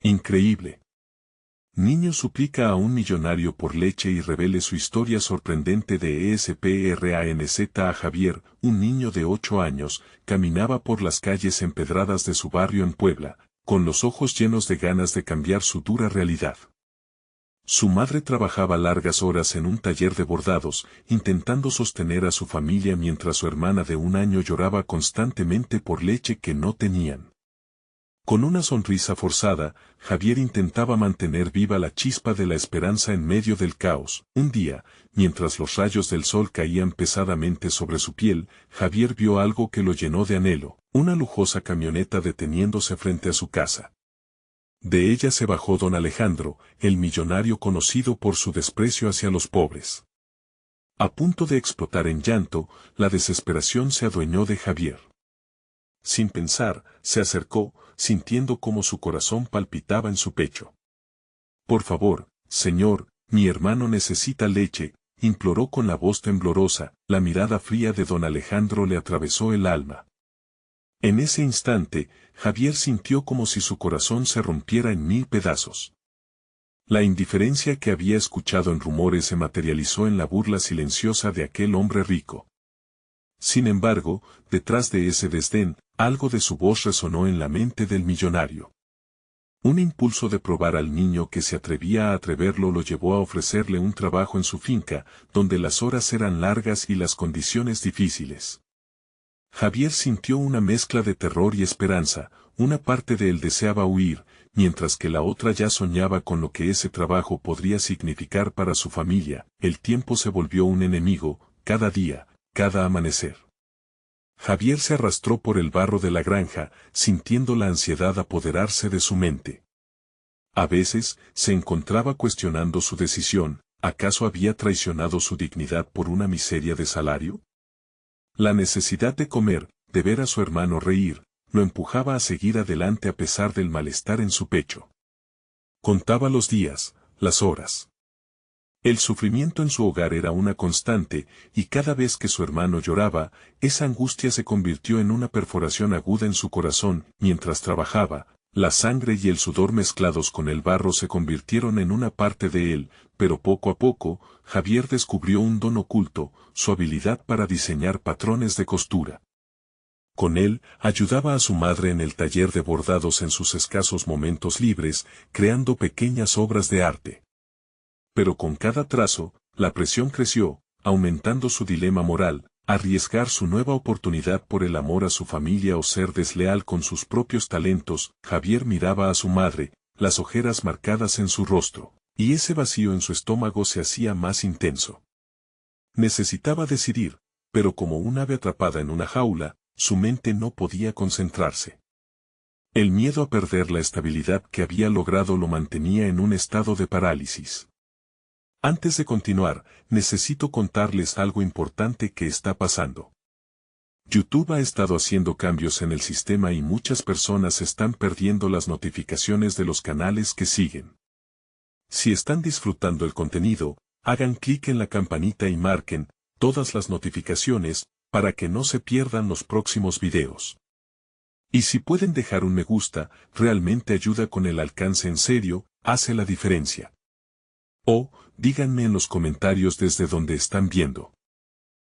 Increíble. Niño suplica a un millonario por leche y revele su historia sorprendente de ESPRANZ a Javier, un niño de 8 años, caminaba por las calles empedradas de su barrio en Puebla, con los ojos llenos de ganas de cambiar su dura realidad. Su madre trabajaba largas horas en un taller de bordados, intentando sostener a su familia mientras su hermana de 1 año lloraba constantemente por leche que no tenían. Con una sonrisa forzada, Javier intentaba mantener viva la chispa de la esperanza en medio del caos. Un día, mientras los rayos del sol caían pesadamente sobre su piel, Javier vio algo que lo llenó de anhelo, una lujosa camioneta deteniéndose frente a su casa. De ella se bajó don Alejandro, el millonario conocido por su desprecio hacia los pobres. A punto de explotar en llanto, la desesperación se adueñó de Javier. Sin pensar, se acercó, sintiendo cómo su corazón palpitaba en su pecho. «Por favor, señor, mi hermano necesita leche», imploró con la voz temblorosa. La mirada fría de don Alejandro le atravesó el alma. En ese instante, Javier sintió como si su corazón se rompiera en 1000 pedazos. La indiferencia que había escuchado en rumores se materializó en la burla silenciosa de aquel hombre rico. Sin embargo, detrás de ese desdén, algo de su voz resonó en la mente del millonario. Un impulso de probar al niño que se atrevía a atreverlo lo llevó a ofrecerle un trabajo en su finca, donde las horas eran largas y las condiciones difíciles. Javier sintió una mezcla de terror y esperanza. Una parte de él deseaba huir, mientras que la otra ya soñaba con lo que ese trabajo podría significar para su familia. El tiempo se volvió un enemigo, cada día, cada amanecer. Javier se arrastró por el barro de la granja, sintiendo la ansiedad apoderarse de su mente. A veces, se encontraba cuestionando su decisión. ¿Acaso había traicionado su dignidad por una miseria de salario? La necesidad de comer, de ver a su hermano reír, lo empujaba a seguir adelante a pesar del malestar en su pecho. Contaba los días, las horas. El sufrimiento en su hogar era una constante, y cada vez que su hermano lloraba, esa angustia se convirtió en una perforación aguda en su corazón. Mientras trabajaba, la sangre y el sudor mezclados con el barro se convirtieron en una parte de él, pero poco a poco, Javier descubrió un don oculto, su habilidad para diseñar patrones de costura. Con él, ayudaba a su madre en el taller de bordados en sus escasos momentos libres, creando pequeñas obras de arte. Pero con cada trazo, la presión creció, aumentando su dilema moral: arriesgar su nueva oportunidad por el amor a su familia o ser desleal con sus propios talentos. Javier miraba a su madre, las ojeras marcadas en su rostro, y ese vacío en su estómago se hacía más intenso. Necesitaba decidir, pero como un ave atrapada en una jaula, su mente no podía concentrarse. El miedo a perder la estabilidad que había logrado lo mantenía en un estado de parálisis. Antes de continuar, necesito contarles algo importante que está pasando. YouTube ha estado haciendo cambios en el sistema y muchas personas están perdiendo las notificaciones de los canales que siguen. Si están disfrutando el contenido, hagan clic en la campanita y marquen todas las notificaciones para que no se pierdan los próximos videos. Y si pueden dejar un me gusta, realmente ayuda con el alcance, en serio, hace la diferencia. O, díganme en los comentarios desde donde están viendo.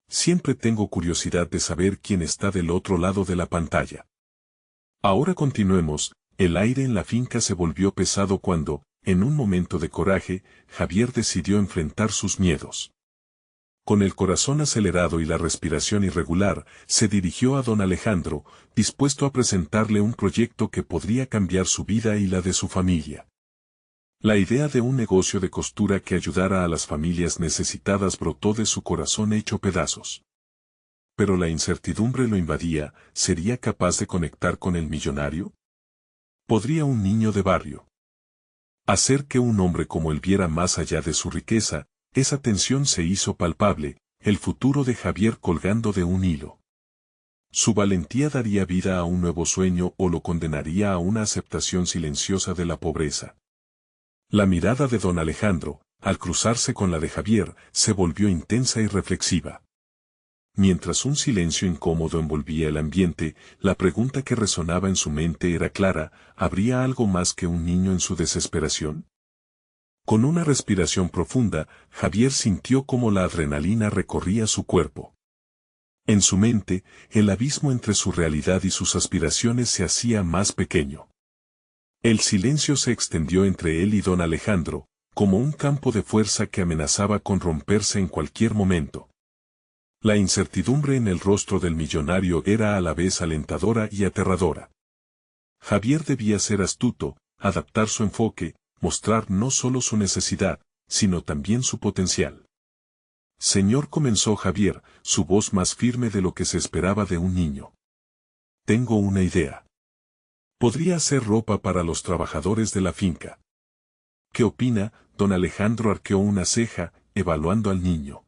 Siempre tengo curiosidad de saber quién está del otro lado de la pantalla. Ahora continuemos. El aire en la finca se volvió pesado cuando, en un momento de coraje, Javier decidió enfrentar sus miedos. Con el corazón acelerado y la respiración irregular, se dirigió a don Alejandro, dispuesto a presentarle un proyecto que podría cambiar su vida y la de su familia. La idea de un negocio de costura que ayudara a las familias necesitadas brotó de su corazón hecho pedazos. Pero la incertidumbre lo invadía. ¿Sería capaz de conectar con el millonario? ¿Podría un niño de barrio hacer que un hombre como él viera más allá de su riqueza? Esa tensión se hizo palpable, el futuro de Javier colgando de un hilo. Su valentía daría vida a un nuevo sueño o lo condenaría a una aceptación silenciosa de la pobreza. La mirada de don Alejandro, al cruzarse con la de Javier, se volvió intensa y reflexiva. Mientras un silencio incómodo envolvía el ambiente, la pregunta que resonaba en su mente era clara: ¿habría algo más que un niño en su desesperación? Con una respiración profunda, Javier sintió cómo la adrenalina recorría su cuerpo. En su mente, el abismo entre su realidad y sus aspiraciones se hacía más pequeño. El silencio se extendió entre él y don Alejandro, como un campo de fuerza que amenazaba con romperse en cualquier momento. La incertidumbre en el rostro del millonario era a la vez alentadora y aterradora. Javier debía ser astuto, adaptar su enfoque, mostrar no solo su necesidad, sino también su potencial. Señor, comenzó Javier, su voz más firme de lo que se esperaba de un niño. Tengo una idea. Podría hacer ropa para los trabajadores de la finca. ¿Qué opina? Don Alejandro arqueó una ceja, evaluando al niño.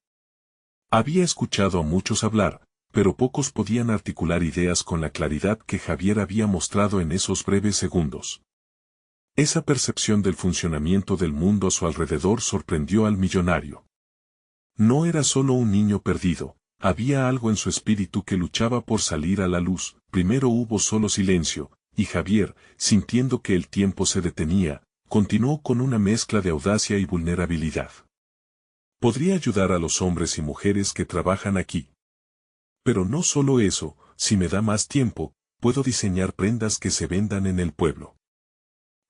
Había escuchado a muchos hablar, pero pocos podían articular ideas con la claridad que Javier había mostrado en esos breves segundos. Esa percepción del funcionamiento del mundo a su alrededor sorprendió al millonario. No era solo un niño perdido, había algo en su espíritu que luchaba por salir a la luz. Primero hubo solo silencio, y Javier, sintiendo que el tiempo se detenía, continuó con una mezcla de audacia y vulnerabilidad. Podría ayudar a los hombres y mujeres que trabajan aquí. Pero no solo eso, si me da más tiempo, puedo diseñar prendas que se vendan en el pueblo.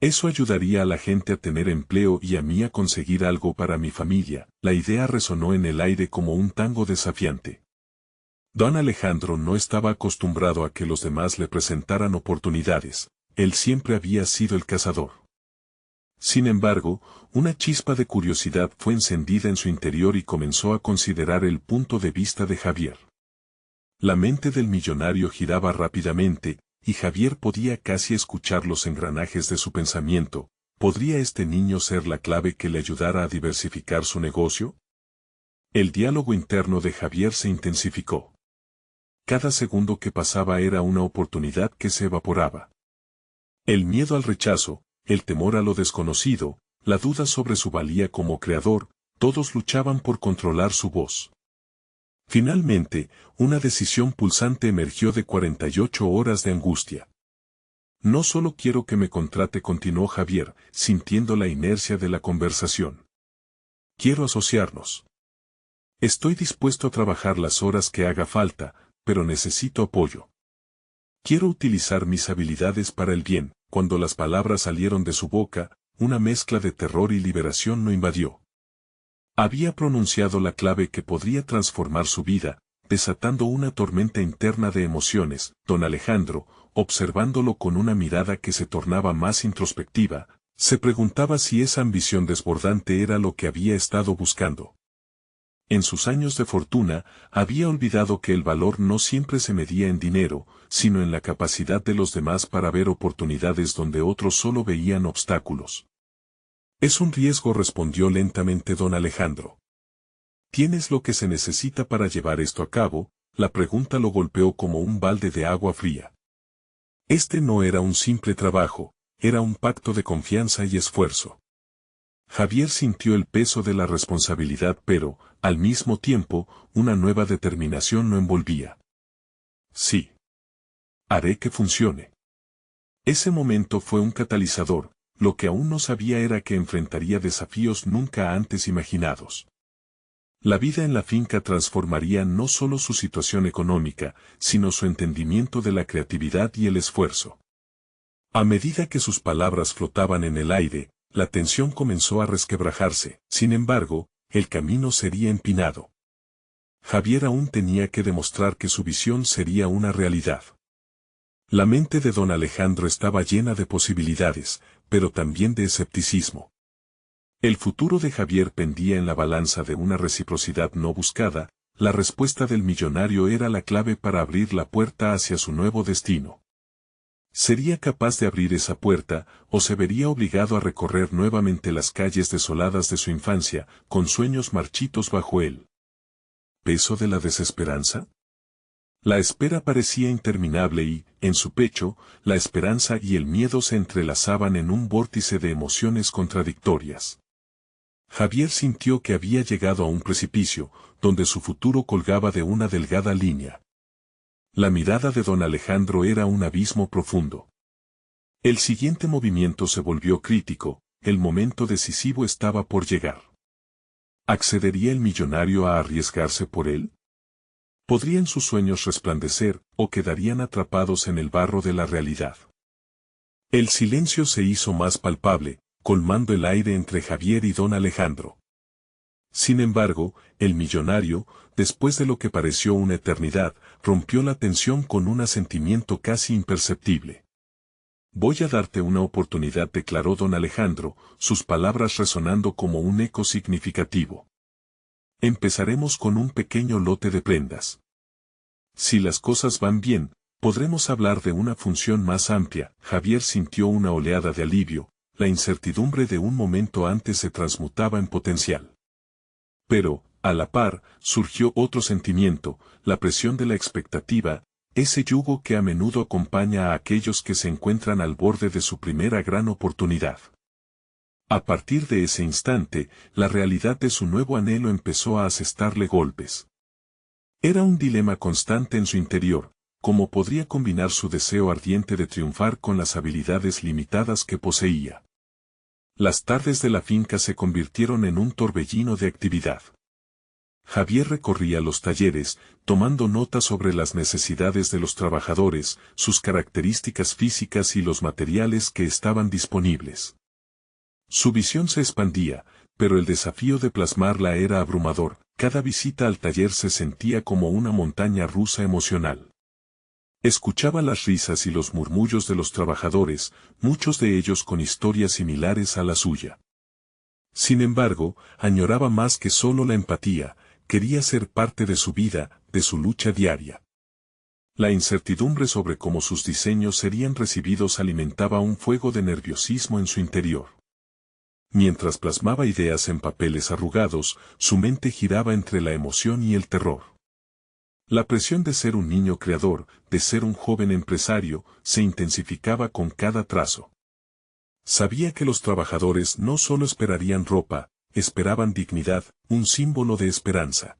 Eso ayudaría a la gente a tener empleo y a mí a conseguir algo para mi familia. La idea resonó en el aire como un tango desafiante. Don Alejandro no estaba acostumbrado a que los demás le presentaran oportunidades, él siempre había sido el cazador. Sin embargo, una chispa de curiosidad fue encendida en su interior y comenzó a considerar el punto de vista de Javier. La mente del millonario giraba rápidamente, y Javier podía casi escuchar los engranajes de su pensamiento. ¿Podría este niño ser la clave que le ayudara a diversificar su negocio? El diálogo interno de Javier se intensificó. Cada segundo que pasaba era una oportunidad que se evaporaba. El miedo al rechazo, el temor a lo desconocido, la duda sobre su valía como creador, todos luchaban por controlar su voz. Finalmente, una decisión pulsante emergió de 48 horas de angustia. No solo quiero que me contrate, continuó Javier, sintiendo la inercia de la conversación. Quiero asociarnos. Estoy dispuesto a trabajar las horas que haga falta, pero necesito apoyo. Quiero utilizar mis habilidades para el bien. Cuando las palabras salieron de su boca, una mezcla de terror y liberación lo invadió. Había pronunciado la clave que podría transformar su vida, desatando una tormenta interna de emociones. Don Alejandro, observándolo con una mirada que se tornaba más introspectiva, se preguntaba si esa ambición desbordante era lo que había estado buscando. En sus años de fortuna, había olvidado que el valor no siempre se medía en dinero, sino en la capacidad de los demás para ver oportunidades donde otros solo veían obstáculos. Es un riesgo, respondió lentamente don Alejandro. ¿Tienes lo que se necesita para llevar esto a cabo? La pregunta lo golpeó como un balde de agua fría. Este no era un simple trabajo, era un pacto de confianza y esfuerzo. Javier sintió el peso de la responsabilidad, pero, al mismo tiempo, una nueva determinación lo envolvía. Sí. Haré que funcione. Ese momento fue un catalizador, lo que aún no sabía era que enfrentaría desafíos nunca antes imaginados. La vida en la finca transformaría no solo su situación económica, sino su entendimiento de la creatividad y el esfuerzo. A medida que sus palabras flotaban en el aire, la tensión comenzó a resquebrajarse. Sin embargo, el camino sería empinado. Javier aún tenía que demostrar que su visión sería una realidad. La mente de don Alejandro estaba llena de posibilidades, pero también de escepticismo. El futuro de Javier pendía en la balanza de una reciprocidad no buscada. La respuesta del millonario era la clave para abrir la puerta hacia su nuevo destino. ¿Sería capaz de abrir esa puerta, o se vería obligado a recorrer nuevamente las calles desoladas de su infancia, con sueños marchitos bajo él? ¿Peso de la desesperanza? La espera parecía interminable y, en su pecho, la esperanza y el miedo se entrelazaban en un vórtice de emociones contradictorias. Javier sintió que había llegado a un precipicio, donde su futuro colgaba de una delgada línea. La mirada de don Alejandro era un abismo profundo. El siguiente movimiento se volvió crítico, el momento decisivo estaba por llegar. ¿Accedería el millonario a arriesgarse por él? ¿Podrían sus sueños resplandecer, o quedarían atrapados en el barro de la realidad? El silencio se hizo más palpable, colmando el aire entre Javier y don Alejandro. Sin embargo, el millonario, después de lo que pareció una eternidad, rompió la tensión con un asentimiento casi imperceptible. «Voy a darte una oportunidad», declaró don Alejandro, sus palabras resonando como un eco significativo. «Empezaremos con un pequeño lote de prendas. Si las cosas van bien, podremos hablar de una función más amplia». Javier sintió una oleada de alivio, la incertidumbre de un momento antes se transmutaba en potencial. Pero, a la par, surgió otro sentimiento, la presión de la expectativa, ese yugo que a menudo acompaña a aquellos que se encuentran al borde de su primera gran oportunidad. A partir de ese instante, la realidad de su nuevo anhelo empezó a asestarle golpes. Era un dilema constante en su interior, cómo podría combinar su deseo ardiente de triunfar con las habilidades limitadas que poseía. Las tardes de la finca se convirtieron en un torbellino de actividad. Javier recorría los talleres, tomando nota sobre las necesidades de los trabajadores, sus características físicas y los materiales que estaban disponibles. Su visión se expandía, pero el desafío de plasmarla era abrumador. Cada visita al taller se sentía como una montaña rusa emocional. Escuchaba las risas y los murmullos de los trabajadores, muchos de ellos con historias similares a la suya. Sin embargo, añoraba más que solo la empatía, quería ser parte de su vida, de su lucha diaria. La incertidumbre sobre cómo sus diseños serían recibidos alimentaba un fuego de nerviosismo en su interior. Mientras plasmaba ideas en papeles arrugados, su mente giraba entre la emoción y el terror. La presión de ser un niño creador, de ser un joven empresario, se intensificaba con cada trazo. Sabía que los trabajadores no solo esperarían ropa, esperaban dignidad, un símbolo de esperanza.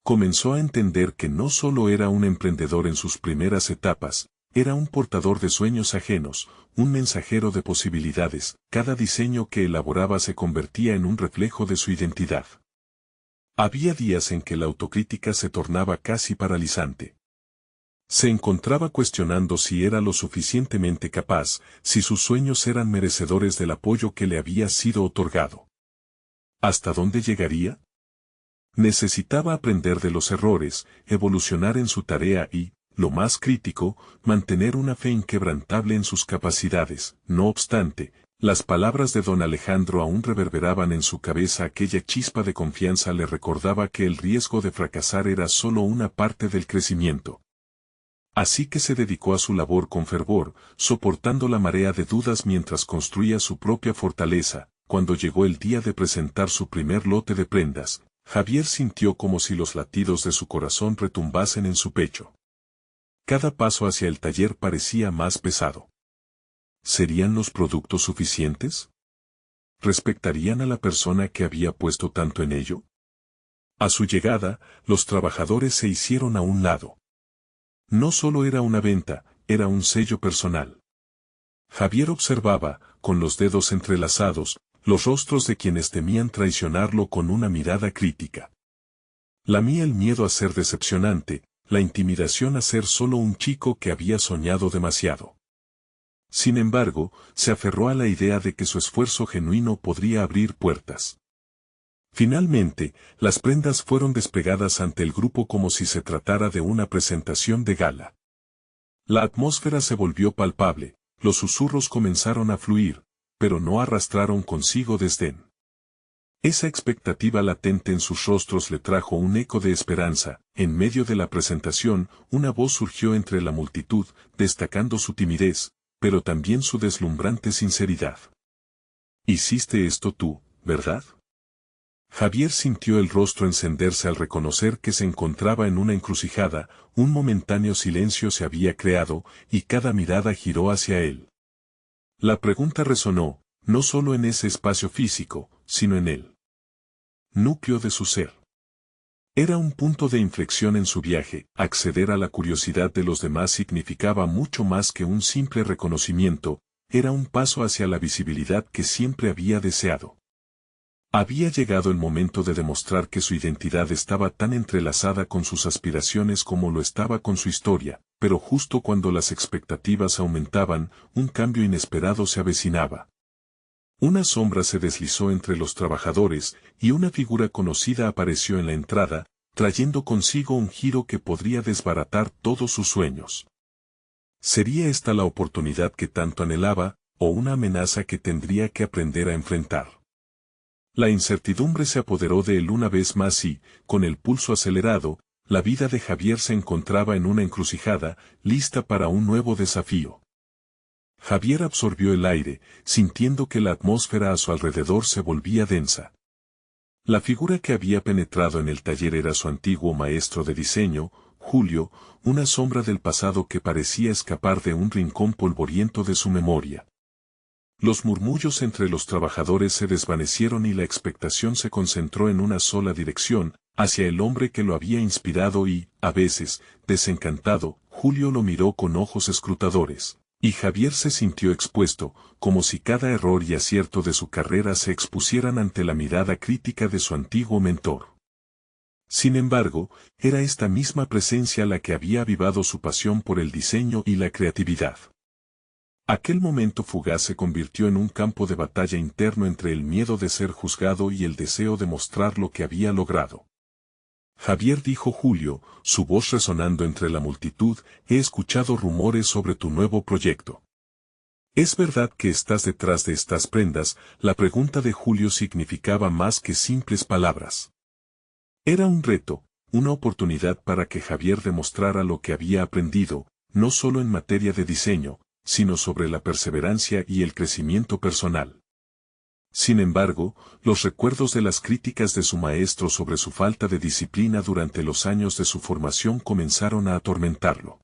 Comenzó a entender que no solo era un emprendedor en sus primeras etapas, era un portador de sueños ajenos, un mensajero de posibilidades. Cada diseño que elaboraba se convertía en un reflejo de su identidad. Había días en que la autocrítica se tornaba casi paralizante. Se encontraba cuestionando si era lo suficientemente capaz, si sus sueños eran merecedores del apoyo que le había sido otorgado. ¿Hasta dónde llegaría? Necesitaba aprender de los errores, evolucionar en su tarea y, lo más crítico, mantener una fe inquebrantable en sus capacidades. No obstante, las palabras de don Alejandro aún reverberaban en su cabeza. Aquella chispa de confianza le recordaba que el riesgo de fracasar era solo una parte del crecimiento. Así que se dedicó a su labor con fervor, soportando la marea de dudas mientras construía su propia fortaleza. Cuando llegó el día de presentar su primer lote de prendas, Javier sintió como si los latidos de su corazón retumbasen en su pecho. Cada paso hacia el taller parecía más pesado. ¿Serían los productos suficientes? ¿Respetarían a la persona que había puesto tanto en ello? A su llegada, los trabajadores se hicieron a un lado. No solo era una venta, era un sello personal. Javier observaba, con los dedos entrelazados, los rostros de quienes temían traicionarlo con una mirada crítica. Lamía el miedo a ser decepcionante, la intimidación a ser solo un chico que había soñado demasiado. Sin embargo, se aferró a la idea de que su esfuerzo genuino podría abrir puertas. Finalmente, las prendas fueron desplegadas ante el grupo como si se tratara de una presentación de gala. La atmósfera se volvió palpable, los susurros comenzaron a fluir, pero no arrastraron consigo desdén. Esa expectativa latente en sus rostros le trajo un eco de esperanza. En medio de la presentación, una voz surgió entre la multitud, destacando su timidez, pero también su deslumbrante sinceridad. «Hiciste esto tú, ¿verdad?». Javier sintió el rostro encenderse al reconocer que se encontraba en una encrucijada. Un momentáneo silencio se había creado, y cada mirada giró hacia él. La pregunta resonó, no solo en ese espacio físico, sino en él. núcleo de su ser. Era un punto de inflexión en su viaje. Acceder a la curiosidad de los demás significaba mucho más que un simple reconocimiento, era un paso hacia la visibilidad que siempre había deseado. Había llegado el momento de demostrar que su identidad estaba tan entrelazada con sus aspiraciones como lo estaba con su historia, pero justo cuando las expectativas aumentaban, un cambio inesperado se avecinaba. Una sombra se deslizó entre los trabajadores, y una figura conocida apareció en la entrada, trayendo consigo un giro que podría desbaratar todos sus sueños. ¿Sería esta la oportunidad que tanto anhelaba, o una amenaza que tendría que aprender a enfrentar? La incertidumbre se apoderó de él una vez más y, con el pulso acelerado, la vida de Javier se encontraba en una encrucijada, lista para un nuevo desafío. Javier absorbió el aire, sintiendo que la atmósfera a su alrededor se volvía densa. La figura que había penetrado en el taller era su antiguo maestro de diseño, Julio, una sombra del pasado que parecía escapar de un rincón polvoriento de su memoria. Los murmullos entre los trabajadores se desvanecieron y la expectación se concentró en una sola dirección, hacia el hombre que lo había inspirado y, a veces, desencantado, Julio lo miró con ojos escrutadores. Y Javier se sintió expuesto, como si cada error y acierto de su carrera se expusieran ante la mirada crítica de su antiguo mentor. Sin embargo, era esta misma presencia la que había avivado su pasión por el diseño y la creatividad. Aquel momento fugaz se convirtió en un campo de batalla interno entre el miedo de ser juzgado y el deseo de mostrar lo que había logrado. Javier, dijo Julio, su voz resonando entre la multitud, he escuchado rumores sobre tu nuevo proyecto. ¿Es verdad que estás detrás de estas prendas? La pregunta de Julio significaba más que simples palabras. Era un reto, una oportunidad para que Javier demostrara lo que había aprendido, no solo en materia de diseño, sino sobre la perseverancia y el crecimiento personal. Sin embargo, los recuerdos de las críticas de su maestro sobre su falta de disciplina durante los años de su formación comenzaron a atormentarlo.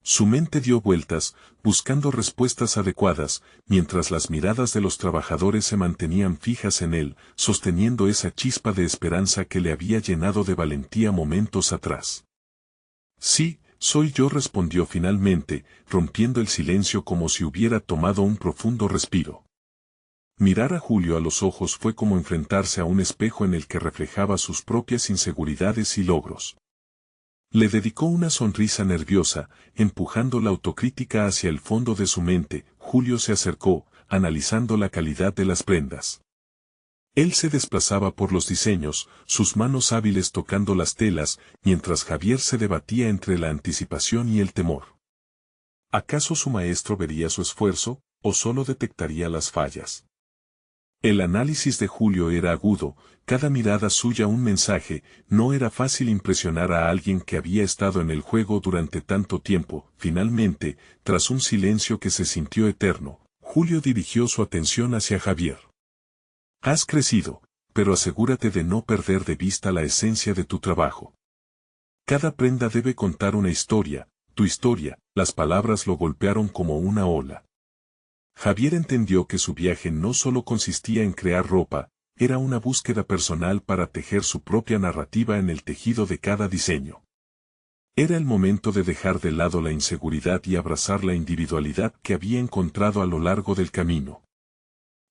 Su mente dio vueltas, buscando respuestas adecuadas, mientras las miradas de los trabajadores se mantenían fijas en él, sosteniendo esa chispa de esperanza que le había llenado de valentía momentos atrás. Sí, soy yo, respondió finalmente, rompiendo el silencio como si hubiera tomado un profundo respiro. Mirar a Julio a los ojos fue como enfrentarse a un espejo en el que reflejaba sus propias inseguridades y logros. Le dedicó una sonrisa nerviosa, empujando la autocrítica hacia el fondo de su mente. Julio se acercó, analizando la calidad de las prendas. Él se desplazaba por los diseños, sus manos hábiles tocando las telas, mientras Javier se debatía entre la anticipación y el temor. ¿Acaso su maestro vería su esfuerzo, o solo detectaría las fallas? El análisis de Julio era agudo, cada mirada suya un mensaje. No era fácil impresionar a alguien que había estado en el juego durante tanto tiempo. Finalmente, tras un silencio que se sintió eterno, Julio dirigió su atención hacia Javier. Has crecido, pero asegúrate de no perder de vista la esencia de tu trabajo. Cada prenda debe contar una historia, tu historia. Las palabras lo golpearon como una ola. Javier entendió que su viaje no solo consistía en crear ropa, era una búsqueda personal para tejer su propia narrativa en el tejido de cada diseño. Era el momento de dejar de lado la inseguridad y abrazar la individualidad que había encontrado a lo largo del camino.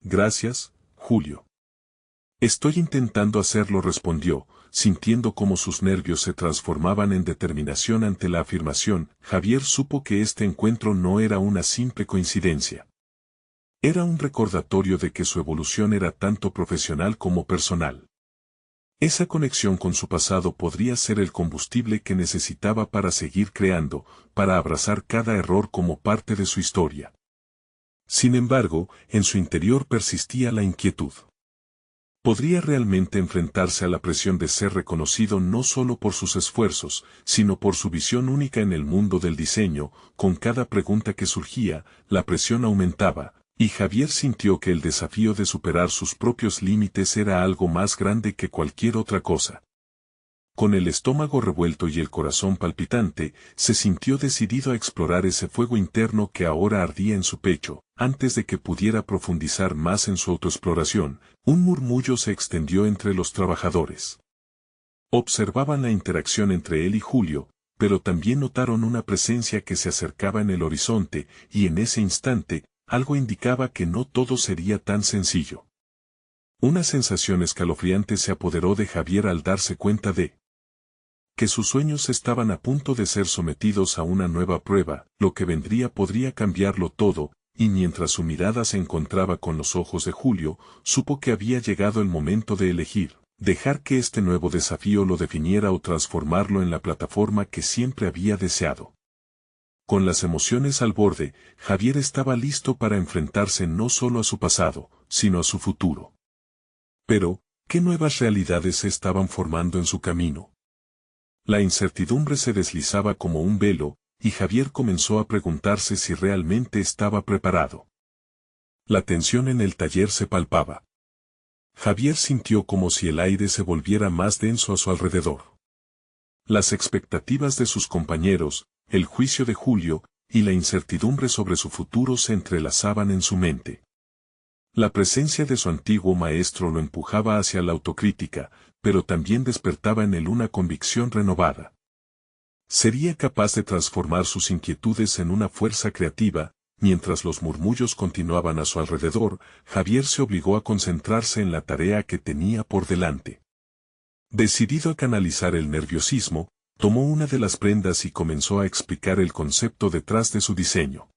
Gracias, Julio. Estoy intentando hacerlo, respondió, sintiendo cómo sus nervios se transformaban en determinación ante la afirmación. Javier supo que este encuentro no era una simple coincidencia. Era un recordatorio de que su evolución era tanto profesional como personal. Esa conexión con su pasado podría ser el combustible que necesitaba para seguir creando, para abrazar cada error como parte de su historia. Sin embargo, en su interior persistía la inquietud. ¿Podría realmente enfrentarse a la presión de ser reconocido no solo por sus esfuerzos, sino por su visión única en el mundo del diseño? Con cada pregunta que surgía, la presión aumentaba, y Javier sintió que el desafío de superar sus propios límites era algo más grande que cualquier otra cosa. Con el estómago revuelto y el corazón palpitante, se sintió decidido a explorar ese fuego interno que ahora ardía en su pecho. Antes de que pudiera profundizar más en su autoexploración, un murmullo se extendió entre los trabajadores. Observaban la interacción entre él y Julio, pero también notaron una presencia que se acercaba en el horizonte, y en ese instante, algo indicaba que no todo sería tan sencillo. Una sensación escalofriante se apoderó de Javier al darse cuenta de que sus sueños estaban a punto de ser sometidos a una nueva prueba. Lo que vendría podría cambiarlo todo, y mientras su mirada se encontraba con los ojos de Julio, supo que había llegado el momento de elegir, dejar que este nuevo desafío lo definiera o transformarlo en la plataforma que siempre había deseado. Con las emociones al borde, Javier estaba listo para enfrentarse no solo a su pasado, sino a su futuro. Pero, ¿qué nuevas realidades se estaban formando en su camino? La incertidumbre se deslizaba como un velo, y Javier comenzó a preguntarse si realmente estaba preparado. La tensión en el taller se palpaba. Javier sintió como si el aire se volviera más denso a su alrededor. Las expectativas de sus compañeros, el juicio de Julio, y la incertidumbre sobre su futuro se entrelazaban en su mente. La presencia de su antiguo maestro lo empujaba hacia la autocrítica, pero también despertaba en él una convicción renovada. Sería capaz de transformar sus inquietudes en una fuerza creativa. Mientras los murmullos continuaban a su alrededor, Javier se obligó a concentrarse en la tarea que tenía por delante. Decidido a canalizar el nerviosismo, tomó una de las prendas y comenzó a explicar el concepto detrás de su diseño.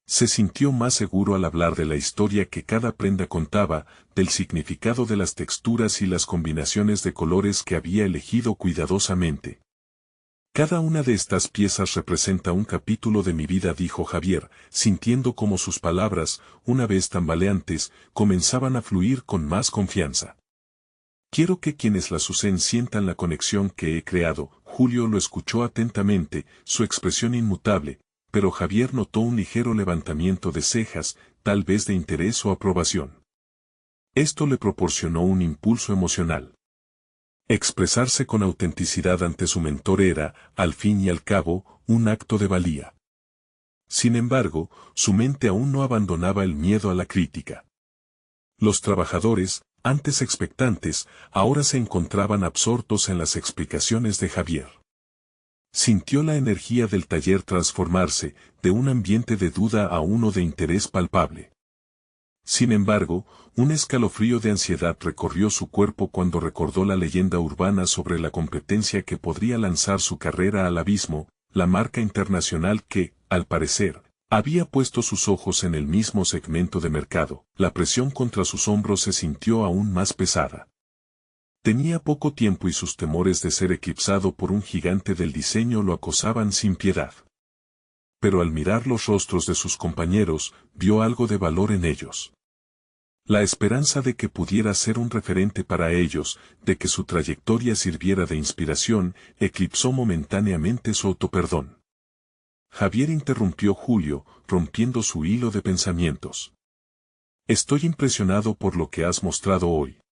Se sintió más seguro al hablar de la historia que cada prenda contaba, del significado de las texturas y las combinaciones de colores que había elegido cuidadosamente. Cada una de estas piezas representa un capítulo de mi vida, dijo Javier, sintiendo como sus palabras, una vez tambaleantes, comenzaban a fluir con más confianza. Quiero que quienes las usen sientan la conexión que he creado. Julio lo escuchó atentamente, su expresión inmutable, pero Javier notó un ligero levantamiento de cejas, tal vez de interés o aprobación. Esto le proporcionó un impulso emocional. Expresarse con autenticidad ante su mentor era, al fin y al cabo, un acto de valía. Sin embargo, su mente aún no abandonaba el miedo a la crítica. Los trabajadores, antes expectantes, ahora se encontraban absortos en las explicaciones de Javier. Sintió la energía del taller transformarse, de un ambiente de duda a uno de interés palpable. Sin embargo, un escalofrío de ansiedad recorrió su cuerpo cuando recordó la leyenda urbana sobre la competencia que podría lanzar su carrera al abismo, la marca internacional que, al parecer, había puesto sus ojos en el mismo segmento de mercado. La presión contra sus hombros se sintió aún más pesada. Tenía poco tiempo y sus temores de ser eclipsado por un gigante del diseño lo acosaban sin piedad. Pero al mirar los rostros de sus compañeros, vio algo de valor en ellos. La esperanza de que pudiera ser un referente para ellos, de que su trayectoria sirviera de inspiración, eclipsó momentáneamente su autoperdón. Javier interrumpió Julio, rompiendo su hilo de pensamientos. Estoy impresionado por lo que has mostrado hoy.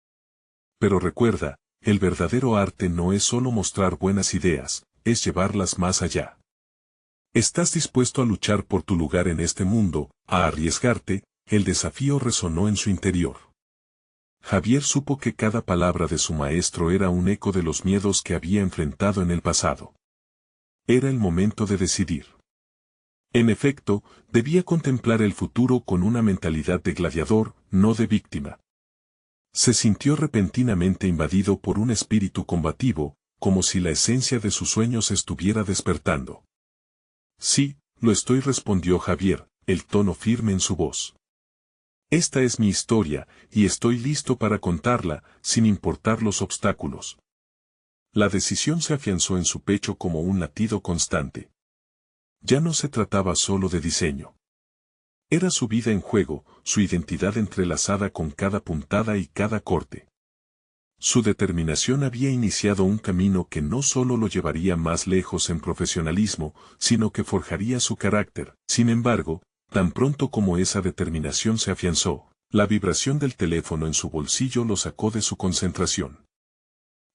Pero recuerda, el verdadero arte no es solo mostrar buenas ideas, es llevarlas más allá. ¿Estás dispuesto a luchar por tu lugar en este mundo, a arriesgarte? El desafío resonó en su interior. Javier supo que cada palabra de su maestro era un eco de los miedos que había enfrentado en el pasado. Era el momento de decidir. En efecto, debía contemplar el futuro con una mentalidad de gladiador, no de víctima. Se sintió repentinamente invadido por un espíritu combativo, como si la esencia de sus sueños estuviera despertando. Sí, lo estoy, respondió Javier, el tono firme en su voz. Esta es mi historia, y estoy listo para contarla, sin importar los obstáculos. La decisión se afianzó en su pecho como un latido constante. Ya no se trataba solo de diseño. Era su vida en juego, su identidad entrelazada con cada puntada y cada corte. Su determinación había iniciado un camino que no solo lo llevaría más lejos en profesionalismo, sino que forjaría su carácter. Sin embargo, tan pronto como esa determinación se afianzó, la vibración del teléfono en su bolsillo lo sacó de su concentración.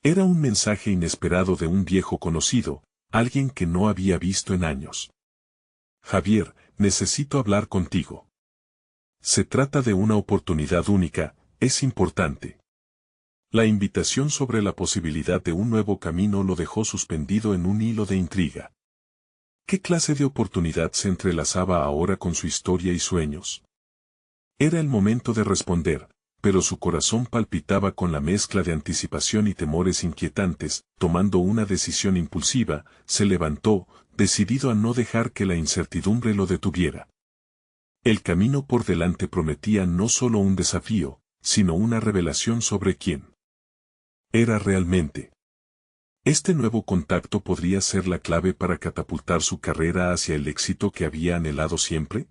Era un mensaje inesperado de un viejo conocido, alguien que no había visto en años. Javier, necesito hablar contigo. Se trata de una oportunidad única, es importante. La invitación sobre la posibilidad de un nuevo camino lo dejó suspendido en un hilo de intriga. ¿Qué clase de oportunidad se entrelazaba ahora con su historia y sueños? Era el momento de responder, pero su corazón palpitaba con la mezcla de anticipación y temores inquietantes. Tomando una decisión impulsiva, se levantó, decidido a no dejar que la incertidumbre lo detuviera. El camino por delante prometía no solo un desafío, sino una revelación sobre quién era realmente. Este nuevo contacto podría ser la clave para catapultar su carrera hacia el éxito que había anhelado siempre.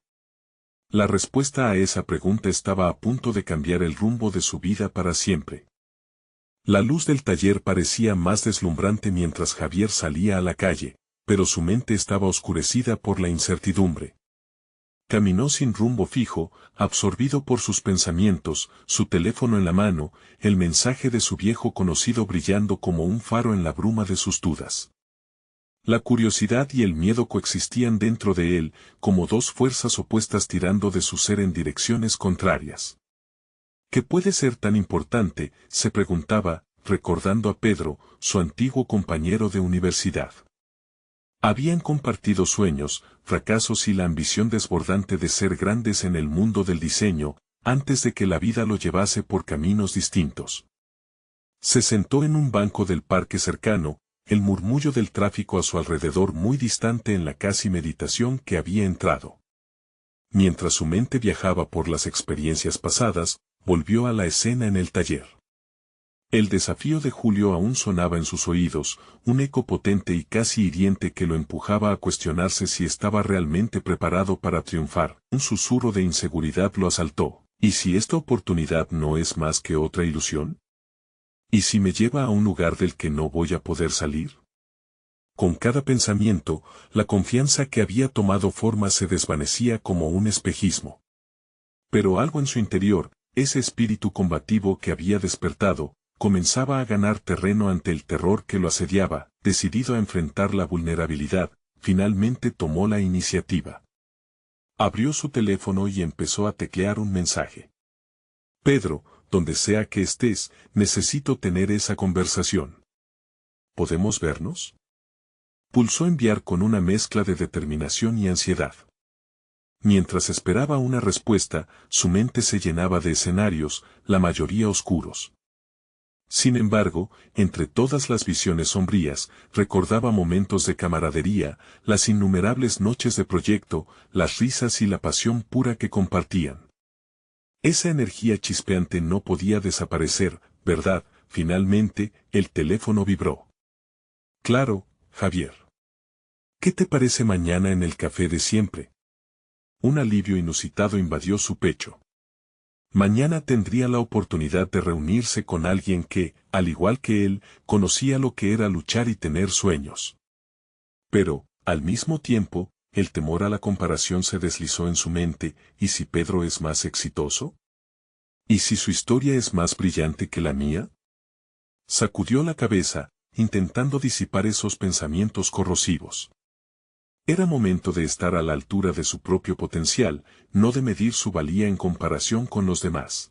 La respuesta a esa pregunta estaba a punto de cambiar el rumbo de su vida para siempre. La luz del taller parecía más deslumbrante mientras Javier salía a la calle, pero su mente estaba oscurecida por la incertidumbre. Caminó sin rumbo fijo, absorbido por sus pensamientos, su teléfono en la mano, el mensaje de su viejo conocido brillando como un faro en la bruma de sus dudas. La curiosidad y el miedo coexistían dentro de él, como dos fuerzas opuestas tirando de su ser en direcciones contrarias. ¿Qué puede ser tan importante?, se preguntaba, recordando a Pedro, su antiguo compañero de universidad. Habían compartido sueños, fracasos y la ambición desbordante de ser grandes en el mundo del diseño, antes de que la vida lo llevase por caminos distintos. Se sentó en un banco del parque cercano, el murmullo del tráfico a su alrededor muy distante en la casi meditación que había entrado. Mientras su mente viajaba por las experiencias pasadas, volvió a la escena en el taller. El desafío de Julio aún sonaba en sus oídos, un eco potente y casi hiriente que lo empujaba a cuestionarse si estaba realmente preparado para triunfar. Un susurro de inseguridad lo asaltó. ¿Y si esta oportunidad no es más que otra ilusión? ¿Y si me lleva a un lugar del que no voy a poder salir? Con cada pensamiento, la confianza que había tomado forma se desvanecía como un espejismo. Pero algo en su interior, ese espíritu combativo que había despertado, comenzaba a ganar terreno ante el terror que lo asediaba. Decidido a enfrentar la vulnerabilidad, finalmente tomó la iniciativa. Abrió su teléfono y empezó a teclear un mensaje. Pedro, donde sea que estés, necesito tener esa conversación. ¿Podemos vernos? Pulsó enviar con una mezcla de determinación y ansiedad. Mientras esperaba una respuesta, su mente se llenaba de escenarios, la mayoría oscuros. Sin embargo, entre todas las visiones sombrías, recordaba momentos de camaradería, las innumerables noches de proyecto, las risas y la pasión pura que compartían. Esa energía chispeante no podía desaparecer, ¿verdad? Finalmente, el teléfono vibró. Claro, Javier. ¿Qué te parece mañana en el café de siempre? Un alivio inusitado invadió su pecho. Mañana tendría la oportunidad de reunirse con alguien que, al igual que él, conocía lo que era luchar y tener sueños. Pero, al mismo tiempo, el temor a la comparación se deslizó en su mente. ¿Y si Pedro es más exitoso? ¿Y si su historia es más brillante que la mía? Sacudió la cabeza, intentando disipar esos pensamientos corrosivos. Era momento de estar a la altura de su propio potencial, no de medir su valía en comparación con los demás.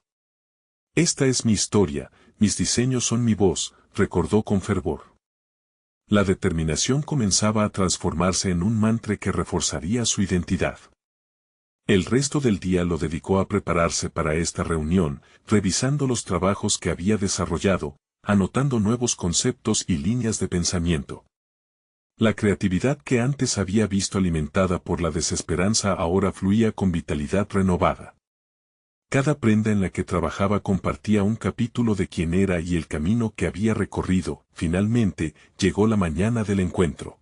Esta es mi historia, mis diseños son mi voz, recordó con fervor. La determinación comenzaba a transformarse en un mantra que reforzaría su identidad. El resto del día lo dedicó a prepararse para esta reunión, revisando los trabajos que había desarrollado, anotando nuevos conceptos y líneas de pensamiento. La creatividad que antes había visto alimentada por la desesperanza ahora fluía con vitalidad renovada. Cada prenda en la que trabajaba compartía un capítulo de quién era y el camino que había recorrido. Finalmente, llegó la mañana del encuentro.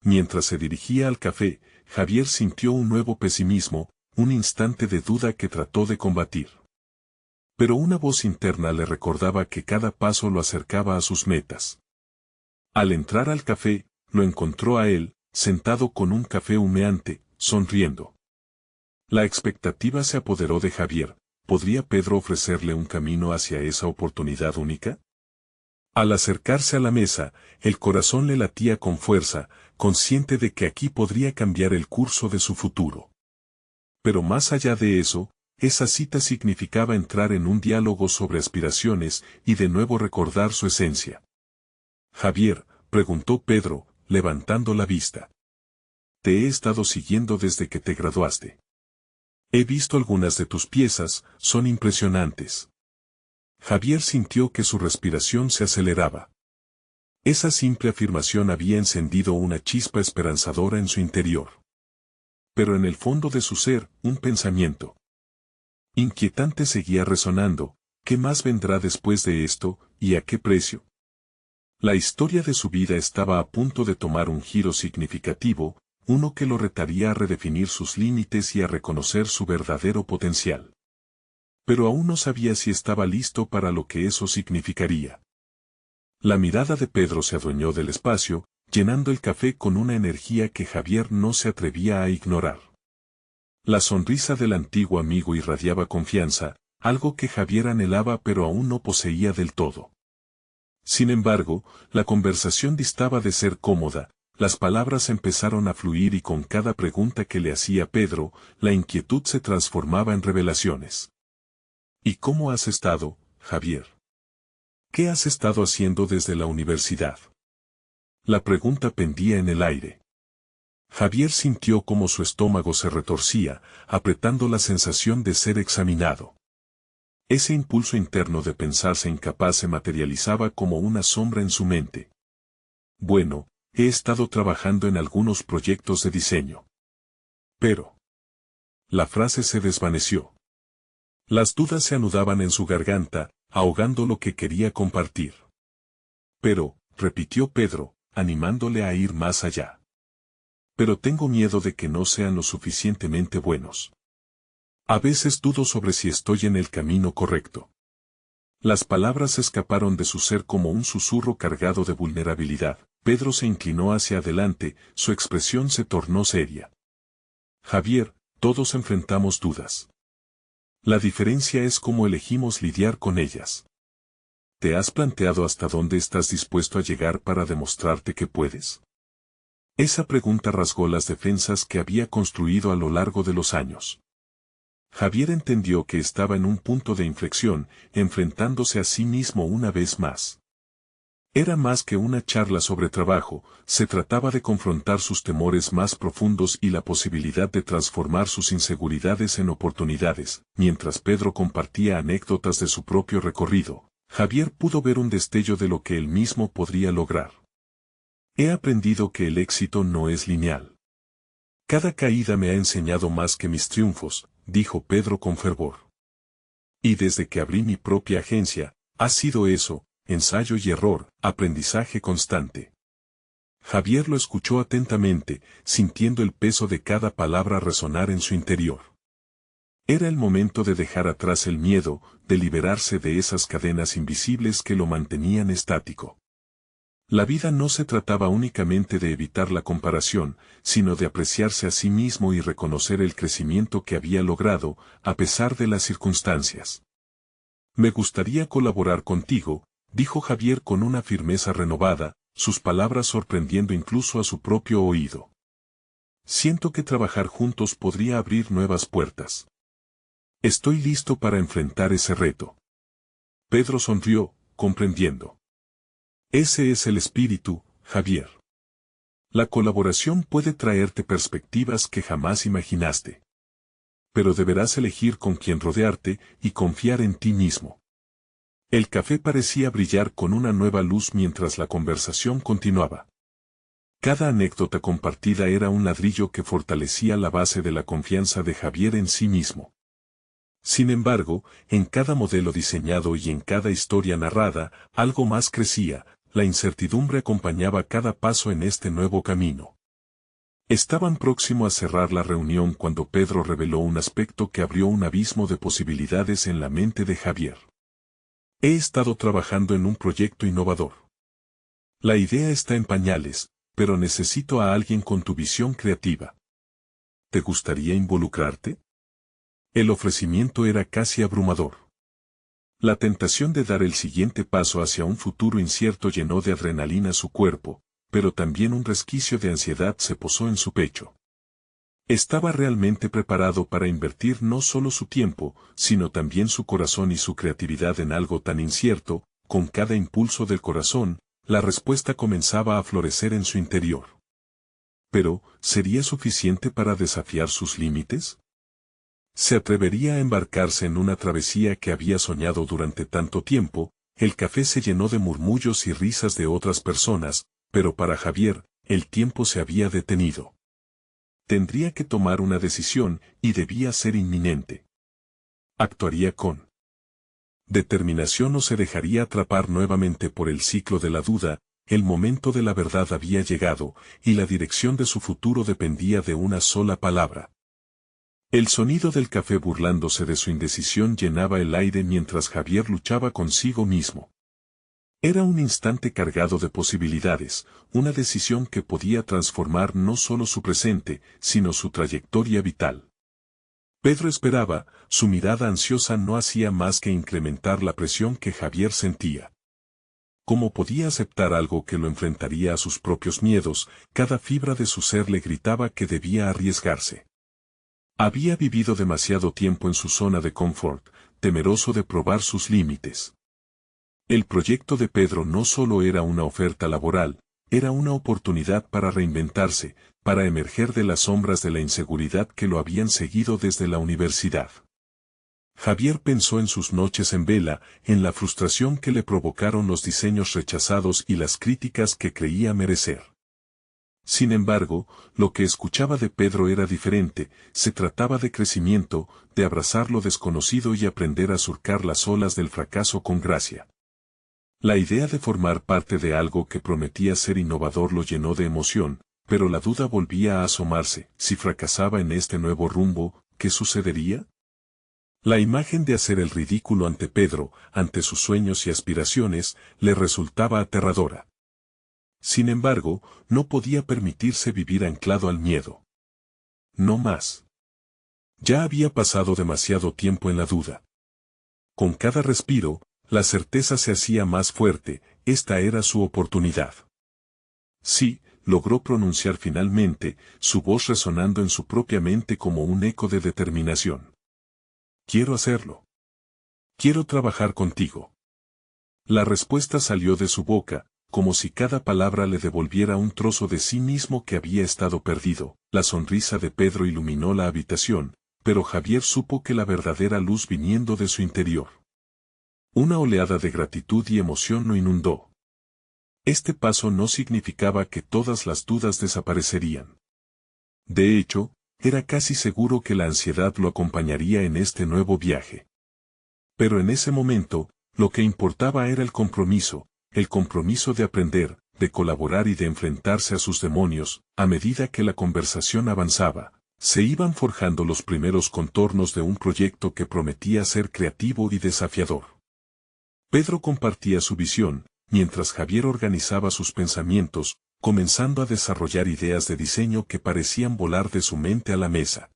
Mientras se dirigía al café, Javier sintió un nuevo pesimismo, un instante de duda que trató de combatir. Pero una voz interna le recordaba que cada paso lo acercaba a sus metas. Al entrar al café, lo encontró a él, sentado con un café humeante, sonriendo. La expectativa se apoderó de Javier. ¿Podría Pedro ofrecerle un camino hacia esa oportunidad única? Al acercarse a la mesa, el corazón le latía con fuerza, consciente de que aquí podría cambiar el curso de su futuro. Pero más allá de eso, esa cita significaba entrar en un diálogo sobre aspiraciones y de nuevo recordar su esencia. Javier, preguntó Pedro, levantando la vista. Te he estado siguiendo desde que te graduaste. He visto algunas de tus piezas, son impresionantes. Javier sintió que su respiración se aceleraba. Esa simple afirmación había encendido una chispa esperanzadora en su interior. Pero en el fondo de su ser, un pensamiento inquietante seguía resonando. ¿Qué más vendrá después de esto, y a qué precio? La historia de su vida estaba a punto de tomar un giro significativo, uno que lo retaría a redefinir sus límites y a reconocer su verdadero potencial. Pero aún no sabía si estaba listo para lo que eso significaría. La mirada de Pedro se adueñó del espacio, llenando el café con una energía que Javier no se atrevía a ignorar. La sonrisa del antiguo amigo irradiaba confianza, algo que Javier anhelaba pero aún no poseía del todo. Sin embargo, la conversación distaba de ser cómoda, las palabras empezaron a fluir y con cada pregunta que le hacía Pedro, la inquietud se transformaba en revelaciones. ¿Y cómo has estado, Javier? ¿Qué has estado haciendo desde la universidad? La pregunta pendía en el aire. Javier sintió cómo su estómago se retorcía, apretando la sensación de ser examinado. Ese impulso interno de pensarse incapaz se materializaba como una sombra en su mente. Bueno, he estado trabajando en algunos proyectos de diseño. Pero la frase se desvaneció. Las dudas se anudaban en su garganta, ahogando lo que quería compartir. Pero, repitió Pedro, animándole a ir más allá. Pero tengo miedo de que no sean lo suficientemente buenos. A veces dudo sobre si estoy en el camino correcto. Las palabras escaparon de su ser como un susurro cargado de vulnerabilidad. Pedro se inclinó hacia adelante, su expresión se tornó seria. Javier, todos enfrentamos dudas. La diferencia es cómo elegimos lidiar con ellas. ¿Te has planteado hasta dónde estás dispuesto a llegar para demostrarte que puedes? Esa pregunta rasgó las defensas que había construido a lo largo de los años. Javier entendió que estaba en un punto de inflexión, enfrentándose a sí mismo una vez más. Era más que una charla sobre trabajo, se trataba de confrontar sus temores más profundos y la posibilidad de transformar sus inseguridades en oportunidades. Mientras Pedro compartía anécdotas de su propio recorrido, Javier pudo ver un destello de lo que él mismo podría lograr. He aprendido que el éxito no es lineal. Cada caída me ha enseñado más que mis triunfos, dijo Pedro con fervor. Y desde que abrí mi propia agencia, ha sido eso, ensayo y error, aprendizaje constante. Javier lo escuchó atentamente, sintiendo el peso de cada palabra resonar en su interior. Era el momento de dejar atrás el miedo, de liberarse de esas cadenas invisibles que lo mantenían estático. La vida no se trataba únicamente de evitar la comparación, sino de apreciarse a sí mismo y reconocer el crecimiento que había logrado, a pesar de las circunstancias. Me gustaría colaborar contigo, dijo Javier con una firmeza renovada, sus palabras sorprendiendo incluso a su propio oído. Siento que trabajar juntos podría abrir nuevas puertas. Estoy listo para enfrentar ese reto. Pedro sonrió, comprendiendo. Ese es el espíritu, Javier. La colaboración puede traerte perspectivas que jamás imaginaste. Pero deberás elegir con quién rodearte y confiar en ti mismo. El café parecía brillar con una nueva luz mientras la conversación continuaba. Cada anécdota compartida era un ladrillo que fortalecía la base de la confianza de Javier en sí mismo. Sin embargo, en cada modelo diseñado y en cada historia narrada, algo más crecía. La incertidumbre acompañaba cada paso en este nuevo camino. Estaban próximo a cerrar la reunión cuando Pedro reveló un aspecto que abrió un abismo de posibilidades en la mente de Javier. He estado trabajando en un proyecto innovador. La idea está en pañales, pero necesito a alguien con tu visión creativa. ¿Te gustaría involucrarte? El ofrecimiento era casi abrumador. La tentación de dar el siguiente paso hacia un futuro incierto llenó de adrenalina su cuerpo, pero también un resquicio de ansiedad se posó en su pecho. Estaba realmente preparado para invertir no solo su tiempo, sino también su corazón y su creatividad en algo tan incierto. Con cada impulso del corazón, la respuesta comenzaba a florecer en su interior. Pero, ¿sería suficiente para desafiar sus límites? ¿Se atrevería a embarcarse en una travesía que había soñado durante tanto tiempo? El café se llenó de murmullos y risas de otras personas, pero para Javier, el tiempo se había detenido. Tendría que tomar una decisión, y debía ser inminente. Actuaría con determinación o se dejaría atrapar nuevamente por el ciclo de la duda. El momento de la verdad había llegado, y la dirección de su futuro dependía de una sola palabra. El sonido del café burlándose de su indecisión llenaba el aire mientras Javier luchaba consigo mismo. Era un instante cargado de posibilidades, una decisión que podía transformar no solo su presente, sino su trayectoria vital. Pedro esperaba, su mirada ansiosa no hacía más que incrementar la presión que Javier sentía. ¿Cómo podía aceptar algo que lo enfrentaría a sus propios miedos? Cada fibra de su ser le gritaba que debía arriesgarse. Había vivido demasiado tiempo en su zona de confort, temeroso de probar sus límites. El proyecto de Pedro no solo era una oferta laboral, era una oportunidad para reinventarse, para emerger de las sombras de la inseguridad que lo habían seguido desde la universidad. Javier pensó en sus noches en vela, en la frustración que le provocaron los diseños rechazados y las críticas que creía merecer. Sin embargo, lo que escuchaba de Pedro era diferente, se trataba de crecimiento, de abrazar lo desconocido y aprender a surcar las olas del fracaso con gracia. La idea de formar parte de algo que prometía ser innovador lo llenó de emoción, pero la duda volvía a asomarse. Si fracasaba en este nuevo rumbo, ¿qué sucedería? La imagen de hacer el ridículo ante Pedro, ante sus sueños y aspiraciones, le resultaba aterradora. Sin embargo, no podía permitirse vivir anclado al miedo. No más. Ya había pasado demasiado tiempo en la duda. Con cada respiro, la certeza se hacía más fuerte, esta era su oportunidad. Sí, logró pronunciar finalmente, su voz resonando en su propia mente como un eco de determinación. Quiero hacerlo. Quiero trabajar contigo. La respuesta salió de su boca, como si cada palabra le devolviera un trozo de sí mismo que había estado perdido. La sonrisa de Pedro iluminó la habitación, pero Javier supo que la verdadera luz viniendo de su interior. Una oleada de gratitud y emoción lo inundó. Este paso no significaba que todas las dudas desaparecerían. De hecho, era casi seguro que la ansiedad lo acompañaría en este nuevo viaje. Pero en ese momento, lo que importaba era el compromiso de aprender, de colaborar y de enfrentarse a sus demonios. A medida que la conversación avanzaba, se iban forjando los primeros contornos de un proyecto que prometía ser creativo y desafiador. Pedro compartía su visión, mientras Javier organizaba sus pensamientos, comenzando a desarrollar ideas de diseño que parecían volar de su mente a la mesa.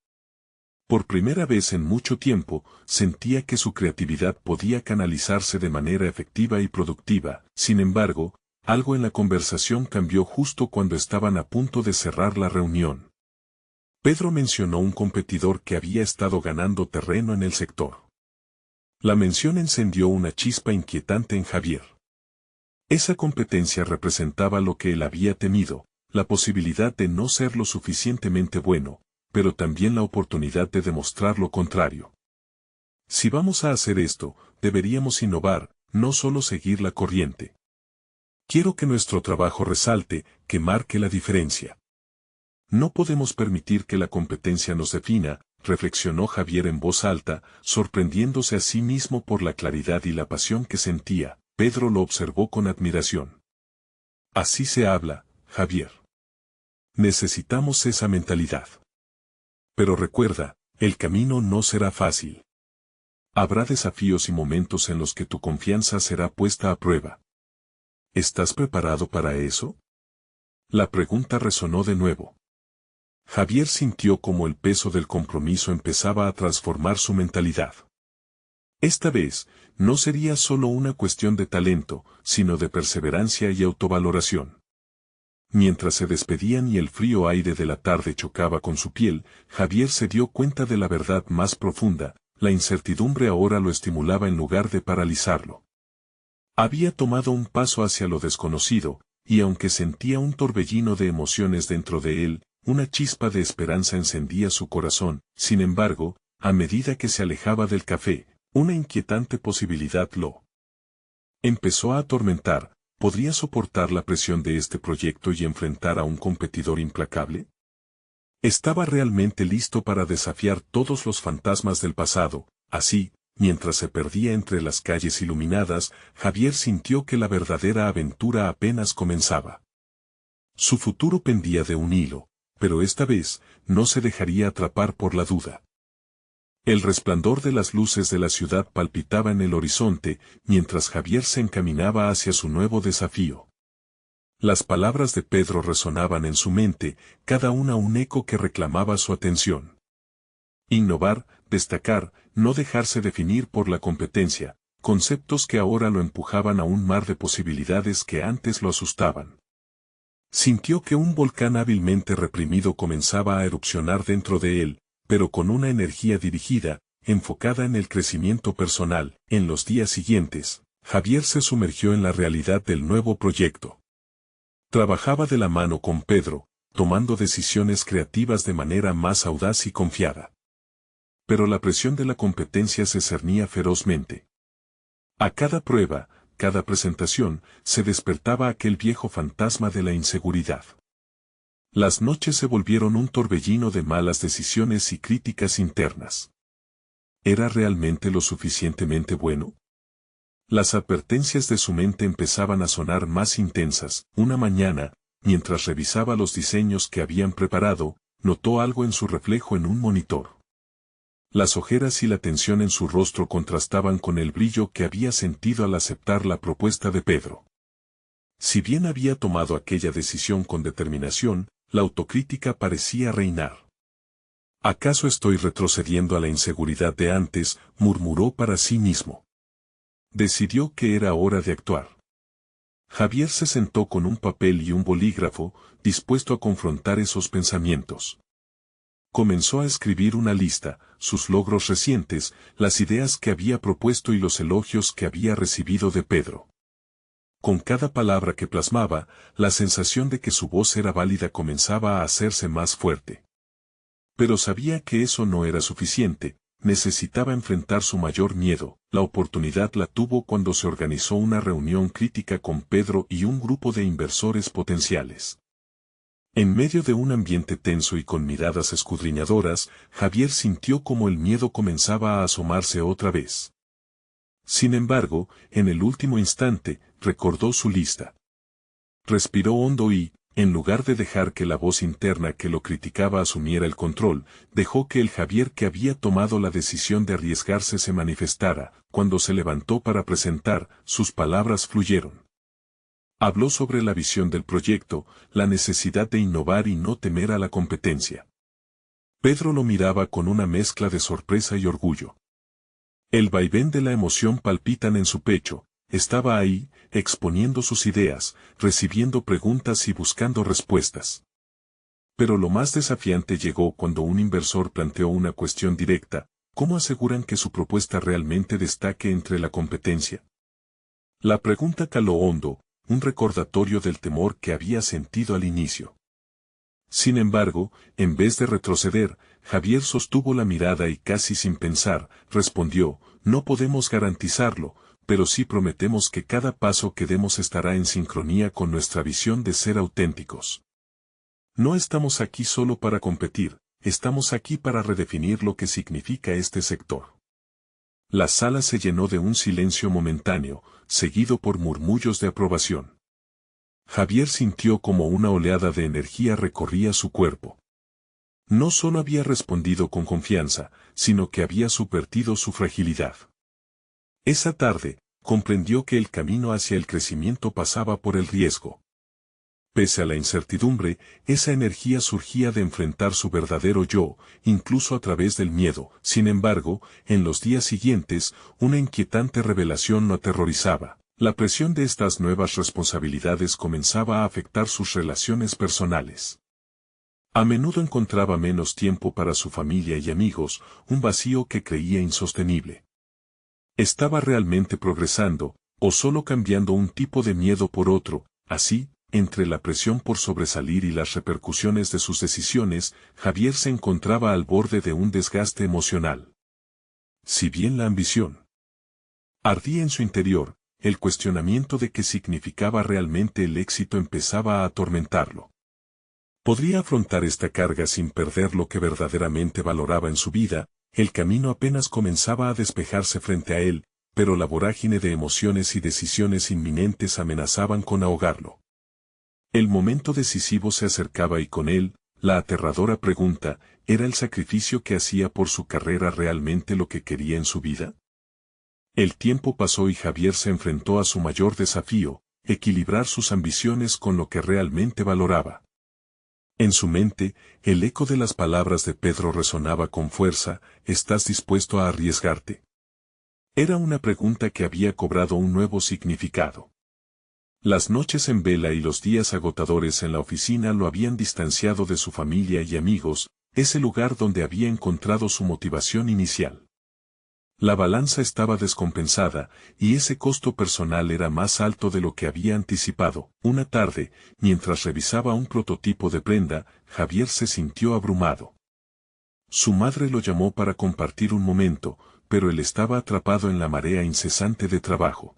Por primera vez en mucho tiempo, sentía que su creatividad podía canalizarse de manera efectiva y productiva. Sin embargo, algo en la conversación cambió justo cuando estaban a punto de cerrar la reunión. Pedro mencionó un competidor que había estado ganando terreno en el sector. La mención encendió una chispa inquietante en Javier. Esa competencia representaba lo que él había temido, la posibilidad de no ser lo suficientemente bueno, pero también la oportunidad de demostrar lo contrario. Si vamos a hacer esto, deberíamos innovar, no solo seguir la corriente. Quiero que nuestro trabajo resalte, que marque la diferencia. No podemos permitir que la competencia nos defina, reflexionó Javier en voz alta, sorprendiéndose a sí mismo por la claridad y la pasión que sentía. Pedro lo observó con admiración. Así se habla, Javier. Necesitamos esa mentalidad. Pero recuerda, el camino no será fácil. Habrá desafíos y momentos en los que tu confianza será puesta a prueba. ¿Estás preparado para eso? La pregunta resonó de nuevo. Javier sintió como el peso del compromiso empezaba a transformar su mentalidad. Esta vez, no sería solo una cuestión de talento, sino de perseverancia y autovaloración. Mientras se despedían y el frío aire de la tarde chocaba con su piel, Javier se dio cuenta de la verdad más profunda: la incertidumbre ahora lo estimulaba en lugar de paralizarlo. Había tomado un paso hacia lo desconocido, y aunque sentía un torbellino de emociones dentro de él, una chispa de esperanza encendía su corazón. Sin embargo, a medida que se alejaba del café, una inquietante posibilidad lo empezó a atormentar. ¿Podría soportar la presión de este proyecto y enfrentar a un competidor implacable? Estaba realmente listo para desafiar todos los fantasmas del pasado. Así, mientras se perdía entre las calles iluminadas, Javier sintió que la verdadera aventura apenas comenzaba. Su futuro pendía de un hilo, pero esta vez, no se dejaría atrapar por la duda. El resplandor de las luces de la ciudad palpitaba en el horizonte, mientras Javier se encaminaba hacia su nuevo desafío. Las palabras de Pedro resonaban en su mente, cada una un eco que reclamaba su atención. Innovar, destacar, no dejarse definir por la competencia, conceptos que ahora lo empujaban a un mar de posibilidades que antes lo asustaban. Sintió que un volcán hábilmente reprimido comenzaba a erupcionar dentro de él, pero con una energía dirigida, enfocada en el crecimiento personal. En los días siguientes, Javier se sumergió en la realidad del nuevo proyecto. Trabajaba de la mano con Pedro, tomando decisiones creativas de manera más audaz y confiada. Pero la presión de la competencia se cernía ferozmente. A cada prueba, cada presentación, se despertaba aquel viejo fantasma de la inseguridad. Las noches se volvieron un torbellino de malas decisiones y críticas internas. ¿Era realmente lo suficientemente bueno? Las advertencias de su mente empezaban a sonar más intensas. Una mañana, mientras revisaba los diseños que habían preparado, notó algo en su reflejo en un monitor. Las ojeras y la tensión en su rostro contrastaban con el brillo que había sentido al aceptar la propuesta de Pedro. Si bien había tomado aquella decisión con determinación, la autocrítica parecía reinar. ¿Acaso estoy retrocediendo a la inseguridad de antes?, murmuró para sí mismo. Decidió que era hora de actuar. Javier se sentó con un papel y un bolígrafo, dispuesto a confrontar esos pensamientos. Comenzó a escribir una lista: sus logros recientes, las ideas que había propuesto y los elogios que había recibido de Pedro. Con cada palabra que plasmaba, la sensación de que su voz era válida comenzaba a hacerse más fuerte. Pero sabía que eso no era suficiente, necesitaba enfrentar su mayor miedo. La oportunidad la tuvo cuando se organizó una reunión crítica con Pedro y un grupo de inversores potenciales. En medio de un ambiente tenso y con miradas escudriñadoras, Javier sintió como el miedo comenzaba a asomarse otra vez. Sin embargo, en el último instante, recordó su lista. Respiró hondo y, en lugar de dejar que la voz interna que lo criticaba asumiera el control, dejó que el Javier que había tomado la decisión de arriesgarse se manifestara. Cuando se levantó para presentar, sus palabras fluyeron. Habló sobre la visión del proyecto, la necesidad de innovar y no temer a la competencia. Pedro lo miraba con una mezcla de sorpresa y orgullo. El vaivén de la emoción palpitan en su pecho. Estaba ahí, exponiendo sus ideas, recibiendo preguntas y buscando respuestas. Pero lo más desafiante llegó cuando un inversor planteó una cuestión directa: ¿cómo aseguran que su propuesta realmente destaque entre la competencia? La pregunta caló hondo, un recordatorio del temor que había sentido al inicio. Sin embargo, en vez de retroceder, Javier sostuvo la mirada y casi sin pensar, respondió: no podemos garantizarlo, pero sí prometemos que cada paso que demos estará en sincronía con nuestra visión de ser auténticos. No estamos aquí solo para competir, estamos aquí para redefinir lo que significa este sector. La sala se llenó de un silencio momentáneo, seguido por murmullos de aprobación. Javier sintió como una oleada de energía recorría su cuerpo. No solo había respondido con confianza, sino que había subvertido su fragilidad. Esa tarde, comprendió que el camino hacia el crecimiento pasaba por el riesgo. Pese a la incertidumbre, esa energía surgía de enfrentar su verdadero yo, incluso a través del miedo. Sin embargo, en los días siguientes, una inquietante revelación lo aterrorizaba. La presión de estas nuevas responsabilidades comenzaba a afectar sus relaciones personales. A menudo encontraba menos tiempo para su familia y amigos, un vacío que creía insostenible. ¿Estaba realmente progresando, o solo cambiando un tipo de miedo por otro? Así, entre la presión por sobresalir y las repercusiones de sus decisiones, Javier se encontraba al borde de un desgaste emocional. Si bien la ambición ardía en su interior, el cuestionamiento de qué significaba realmente el éxito empezaba a atormentarlo. ¿Podría afrontar esta carga sin perder lo que verdaderamente valoraba en su vida? El camino apenas comenzaba a despejarse frente a él, pero la vorágine de emociones y decisiones inminentes amenazaban con ahogarlo. El momento decisivo se acercaba y con él, la aterradora pregunta, ¿era el sacrificio que hacía por su carrera realmente lo que quería en su vida? El tiempo pasó y Javier se enfrentó a su mayor desafío, equilibrar sus ambiciones con lo que realmente valoraba. En su mente, el eco de las palabras de Pedro resonaba con fuerza, ¿estás dispuesto a arriesgarte? Era una pregunta que había cobrado un nuevo significado. Las noches en vela y los días agotadores en la oficina lo habían distanciado de su familia y amigos, ese lugar donde había encontrado su motivación inicial. La balanza estaba descompensada, y ese costo personal era más alto de lo que había anticipado. Una tarde, mientras revisaba un prototipo de prenda, Javier se sintió abrumado. Su madre lo llamó para compartir un momento, pero él estaba atrapado en la marea incesante de trabajo.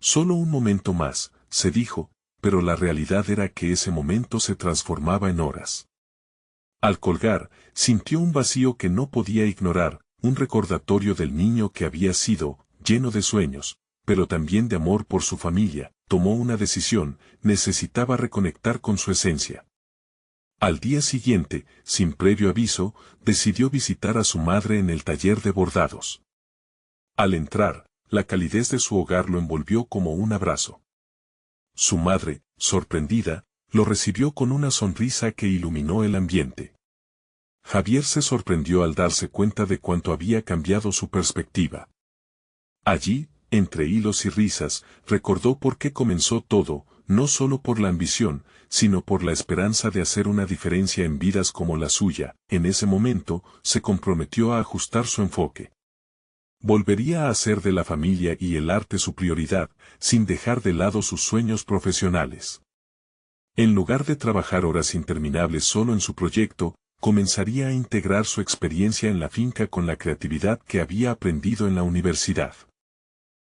Solo un momento más, se dijo, pero la realidad era que ese momento se transformaba en horas. Al colgar, sintió un vacío que no podía ignorar, un recordatorio del niño que había sido, lleno de sueños, pero también de amor por su familia. Tomó una decisión, necesitaba reconectar con su esencia. Al día siguiente, sin previo aviso, decidió visitar a su madre en el taller de bordados. Al entrar, la calidez de su hogar lo envolvió como un abrazo. Su madre, sorprendida, lo recibió con una sonrisa que iluminó el ambiente. Javier se sorprendió al darse cuenta de cuánto había cambiado su perspectiva. Allí, entre hilos y risas, recordó por qué comenzó todo, no solo por la ambición, sino por la esperanza de hacer una diferencia en vidas como la suya. En ese momento, se comprometió a ajustar su enfoque. Volvería a hacer de la familia y el arte su prioridad, sin dejar de lado sus sueños profesionales. En lugar de trabajar horas interminables solo en su proyecto, comenzaría a integrar su experiencia en la finca con la creatividad que había aprendido en la universidad.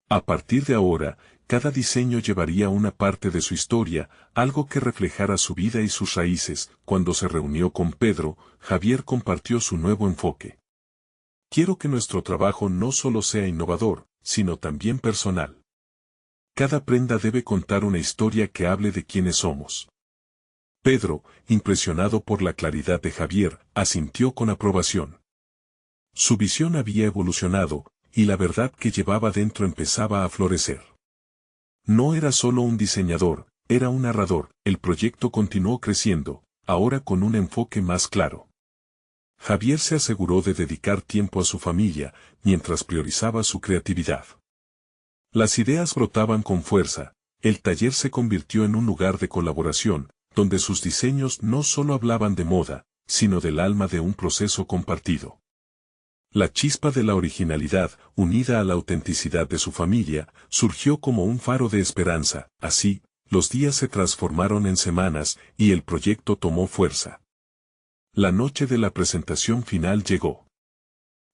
A partir de ahora, cada diseño llevaría una parte de su historia, algo que reflejara su vida y sus raíces. Cuando se reunió con Pedro, Javier compartió su nuevo enfoque. Quiero que nuestro trabajo no solo sea innovador, sino también personal. Cada prenda debe contar una historia que hable de quiénes somos. Pedro, impresionado por la claridad de Javier, asintió con aprobación. Su visión había evolucionado, y la verdad que llevaba dentro empezaba a florecer. No era solo un diseñador, era un narrador. El proyecto continuó creciendo, ahora con un enfoque más claro. Javier se aseguró de dedicar tiempo a su familia, mientras priorizaba su creatividad. Las ideas brotaban con fuerza, el taller se convirtió en un lugar de colaboración, donde sus diseños no solo hablaban de moda, sino del alma de un proceso compartido. La chispa de la originalidad, unida a la autenticidad de su familia, surgió como un faro de esperanza. Así, los días se transformaron en semanas, y el proyecto tomó fuerza. La noche de la presentación final llegó.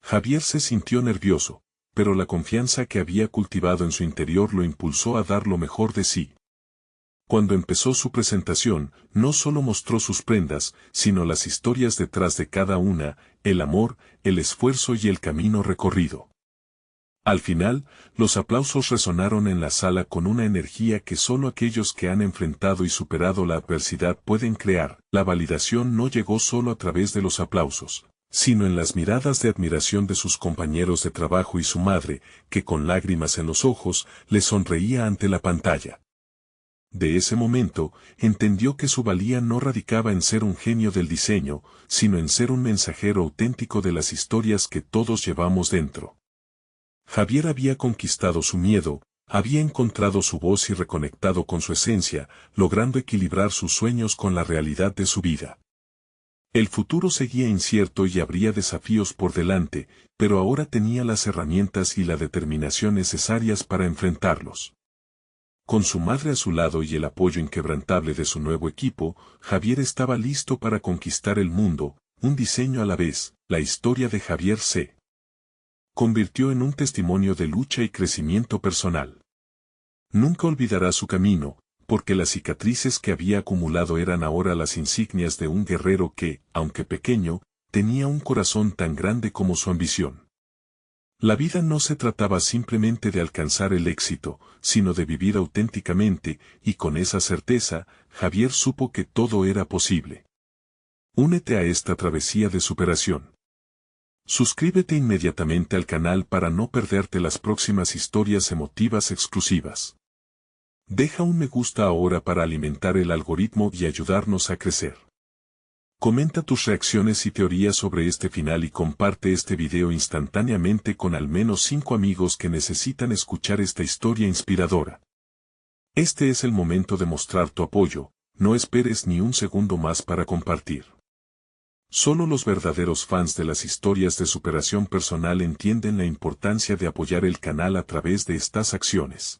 Javier se sintió nervioso, pero la confianza que había cultivado en su interior lo impulsó a dar lo mejor de sí. Cuando empezó su presentación, no solo mostró sus prendas, sino las historias detrás de cada una, el amor, el esfuerzo y el camino recorrido. Al final, los aplausos resonaron en la sala con una energía que solo aquellos que han enfrentado y superado la adversidad pueden crear. La validación no llegó solo a través de los aplausos, sino en las miradas de admiración de sus compañeros de trabajo y su madre, que con lágrimas en los ojos, le sonreía ante la pantalla. De ese momento, entendió que su valía no radicaba en ser un genio del diseño, sino en ser un mensajero auténtico de las historias que todos llevamos dentro. Javier había conquistado su miedo, había encontrado su voz y reconectado con su esencia, logrando equilibrar sus sueños con la realidad de su vida. El futuro seguía incierto y habría desafíos por delante, pero ahora tenía las herramientas y la determinación necesarias para enfrentarlos. Con su madre a su lado y el apoyo inquebrantable de su nuevo equipo, Javier estaba listo para conquistar el mundo, un diseño a la vez. La historia de Javier se convirtió en un testimonio de lucha y crecimiento personal. Nunca olvidará su camino, porque las cicatrices que había acumulado eran ahora las insignias de un guerrero que, aunque pequeño, tenía un corazón tan grande como su ambición. La vida no se trataba simplemente de alcanzar el éxito, sino de vivir auténticamente, y con esa certeza, Javier supo que todo era posible. Únete a esta travesía de superación. Suscríbete inmediatamente al canal para no perderte las próximas historias emotivas exclusivas. Deja un me gusta ahora para alimentar el algoritmo y ayudarnos a crecer. Comenta tus reacciones y teorías sobre este final y comparte este video instantáneamente con al menos 5 amigos que necesitan escuchar esta historia inspiradora. Este es el momento de mostrar tu apoyo, no esperes ni un segundo más para compartir. Solo los verdaderos fans de las historias de superación personal entienden la importancia de apoyar el canal a través de estas acciones.